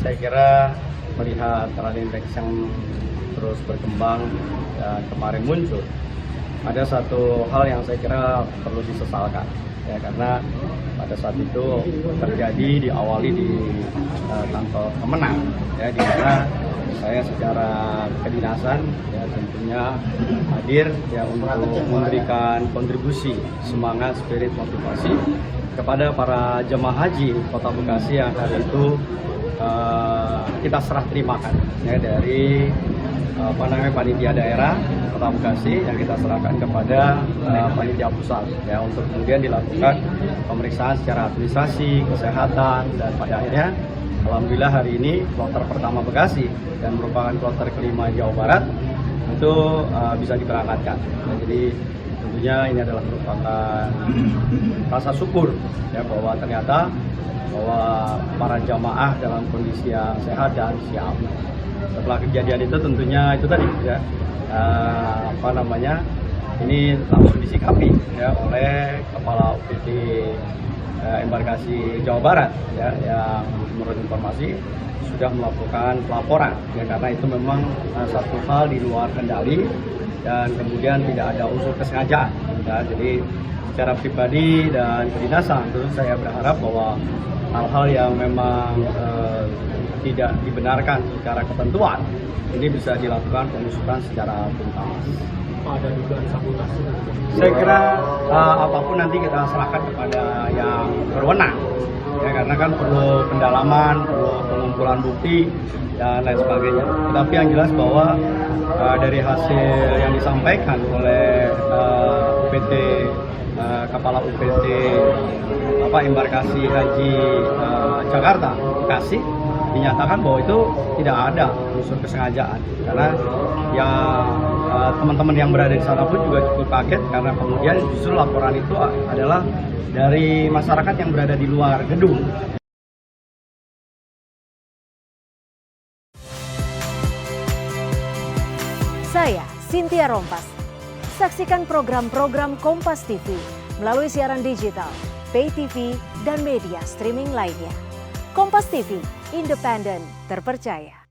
Saya kira melihat running back yang terus berkembang dan kemarin muncul, ada satu hal yang saya kira perlu disesalkan, ya, karena pada saat itu terjadi diawali di kantor pemenang, ya, di mana saya secara kedinasan ya tentunya hadir ya untuk memberikan kontribusi semangat, spirit, motivasi kepada para jemaah haji Kota Bekasi yang hari itu kita serah terimakan ya dari panitia daerah Kota Bekasi yang kita serahkan kepada panitia pusat ya untuk kemudian dilakukan pemeriksaan secara administrasi, kesehatan, dan pada akhirnya alhamdulillah hari ini kloter pertama Bekasi dan merupakan kloter kelima Jawa Barat itu bisa diberangkatkan. Nah, jadi tentunya ini adalah merupakan rasa syukur ya bahwa ternyata para jamaah dalam kondisi yang sehat dan siap. Setelah kejadian itu tentunya itu tadi ya ini langsung disikapi ya oleh Kepala UPT Embarkasi Jawa Barat ya yang menurut informasi sudah melakukan pelaporan ya karena itu memang satu hal di luar kendali dan kemudian tidak ada unsur kesengajaan ya. Jadi secara pribadi dan kedinasan tentu saya berharap bahwa hal-hal yang memang tidak dibenarkan secara ketentuan ini bisa dilakukan pengusutan secara tuntas. Ada dugaan sabotase? Saya kira apapun nanti kita serahkan kepada yang berwenang ya karena kan perlu pendalaman, perlu pengumpulan bukti dan lain sebagainya. Tetapi yang jelas bahwa dari hasil yang disampaikan oleh UPT Kepala UPT Embarkasi Haji Jakarta Bekasi dinyatakan bahwa itu tidak ada unsur kesengajaan karena teman-teman yang berada di sana pun juga cukup kaget karena kemudian justru laporan itu adalah dari masyarakat yang berada di luar gedung. Saya Cynthia Rompas. Saksikan program-program Kompas TV melalui siaran digital, pay TV, dan media streaming lainnya. Kompas TV, independen, terpercaya.